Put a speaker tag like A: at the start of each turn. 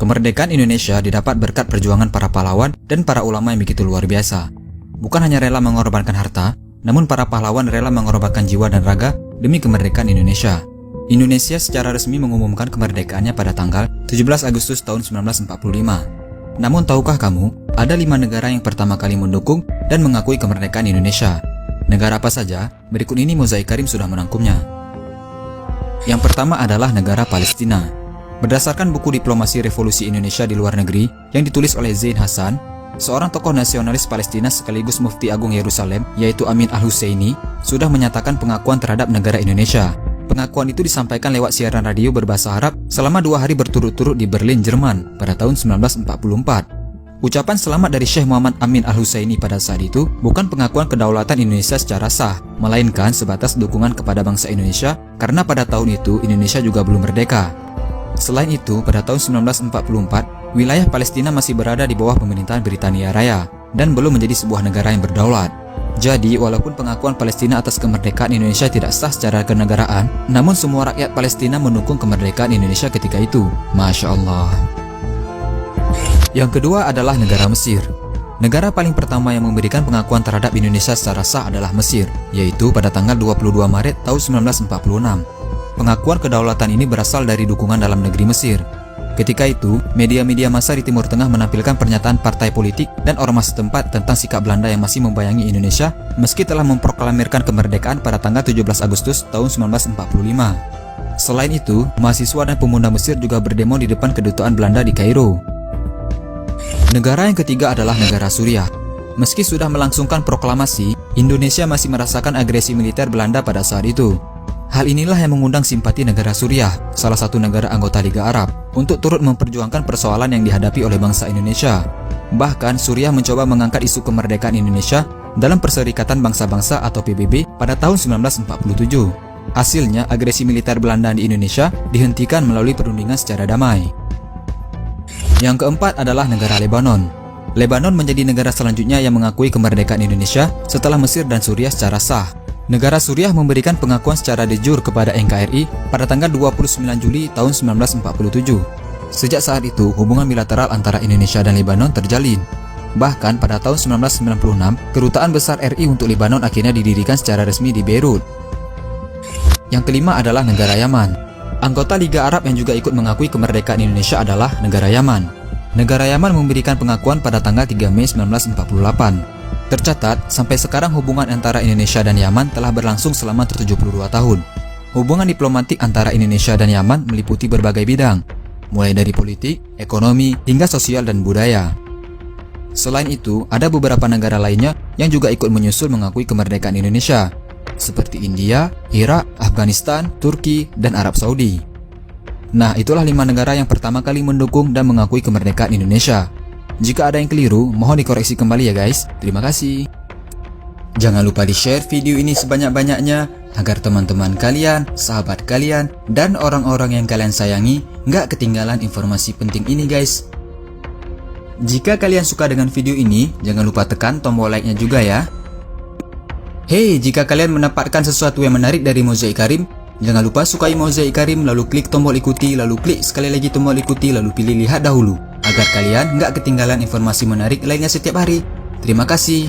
A: Kemerdekaan Indonesia didapat berkat perjuangan para pahlawan dan para ulama yang begitu luar biasa. Bukan hanya rela mengorbankan harta, namun para pahlawan rela mengorbankan jiwa dan raga demi kemerdekaan Indonesia. Indonesia secara resmi mengumumkan kemerdekaannya pada tanggal 17 Agustus tahun 1945. Namun tahukah kamu, ada 5 negara yang pertama kali mendukung dan mengakui kemerdekaan Indonesia. Negara apa saja? Berikut ini Mozaik Karim sudah merangkumnya. Yang pertama adalah negara Palestina. Berdasarkan buku Diplomasi Revolusi Indonesia di Luar Negeri yang ditulis oleh Zain Hasan, seorang tokoh nasionalis Palestina sekaligus Mufti Agung Yerusalem, yaitu Amin Al-Husseini, sudah menyatakan pengakuan terhadap negara Indonesia. Pengakuan itu disampaikan lewat siaran radio berbahasa Arab selama 2 hari berturut-turut di Berlin, Jerman pada tahun 1944. Ucapan selamat dari Syekh Muhammad Amin Al-Husseini pada saat itu bukan pengakuan kedaulatan Indonesia secara sah, melainkan sebatas dukungan kepada bangsa Indonesia karena pada tahun itu Indonesia juga belum merdeka. Selain itu, pada tahun 1944, wilayah Palestina masih berada di bawah pemerintahan Britania Raya dan belum menjadi sebuah negara yang berdaulat. Jadi, walaupun pengakuan Palestina atas kemerdekaan Indonesia tidak sah secara kenegaraan, namun semua rakyat Palestina mendukung kemerdekaan Indonesia ketika itu. Masya Allah. Yang kedua adalah negara Mesir. Negara paling pertama yang memberikan pengakuan terhadap Indonesia secara sah adalah Mesir, yaitu pada tanggal 22 Maret tahun 1946. Pengakuan kedaulatan ini berasal dari dukungan dalam negeri Mesir. Ketika itu, media-media massa di Timur Tengah menampilkan pernyataan partai politik dan ormas setempat tentang sikap Belanda yang masih membayangi Indonesia meski telah memproklamirkan kemerdekaan pada tanggal 17 Agustus tahun 1945. Selain itu, mahasiswa dan pemuda Mesir juga berdemo di depan kedutaan Belanda di Kairo. Negara yang ketiga adalah negara Suriah. Meski sudah melangsungkan proklamasi, Indonesia masih merasakan agresi militer Belanda pada saat itu. Hal inilah yang mengundang simpati negara Suriah, salah satu negara anggota Liga Arab, untuk turut memperjuangkan persoalan yang dihadapi oleh bangsa Indonesia. Bahkan, Suriah mencoba mengangkat isu kemerdekaan Indonesia dalam Perserikatan Bangsa-Bangsa atau PBB pada tahun 1947. Hasilnya, agresi militer Belanda di Indonesia dihentikan melalui perundingan secara damai. Yang keempat adalah negara Lebanon. Lebanon menjadi negara selanjutnya yang mengakui kemerdekaan Indonesia setelah Mesir dan Suriah secara sah. Negara Suriah memberikan pengakuan secara de jure kepada NKRI pada tanggal 29 Juli tahun 1947. Sejak saat itu, hubungan bilateral antara Indonesia dan Lebanon terjalin. Bahkan pada tahun 1996, Kedutaan Besar RI untuk Lebanon akhirnya didirikan secara resmi di Beirut. Yang kelima adalah negara Yaman. Anggota Liga Arab yang juga ikut mengakui kemerdekaan Indonesia adalah negara Yaman. Negara Yaman memberikan pengakuan pada tanggal 3 Mei 1948. Tercatat, sampai sekarang hubungan antara Indonesia dan Yaman telah berlangsung selama 72 tahun. Hubungan diplomatik antara Indonesia dan Yaman meliputi berbagai bidang, mulai dari politik, ekonomi, hingga sosial dan budaya. Selain itu, ada beberapa negara lainnya yang juga ikut menyusul mengakui kemerdekaan Indonesia, seperti India, Irak, Afghanistan, Turki, dan Arab Saudi. Nah, itulah 5 negara yang pertama kali mendukung dan mengakui kemerdekaan Indonesia. Jika ada yang keliru, mohon dikoreksi kembali ya guys. Terima kasih. Jangan lupa di-share video ini sebanyak-banyaknya agar teman-teman kalian, sahabat kalian, dan orang-orang yang kalian sayangi nggak ketinggalan informasi penting ini guys. Jika kalian suka dengan video ini, jangan lupa tekan tombol like-nya juga ya. Hey, jika kalian mendapatkan sesuatu yang menarik dari Mozaik Karim, jangan lupa sukai Mozaik Karim, lalu klik tombol ikuti, lalu klik sekali lagi tombol ikuti, lalu pilih lihat dahulu, agar kalian nggak ketinggalan informasi menarik lainnya setiap hari. Terima kasih.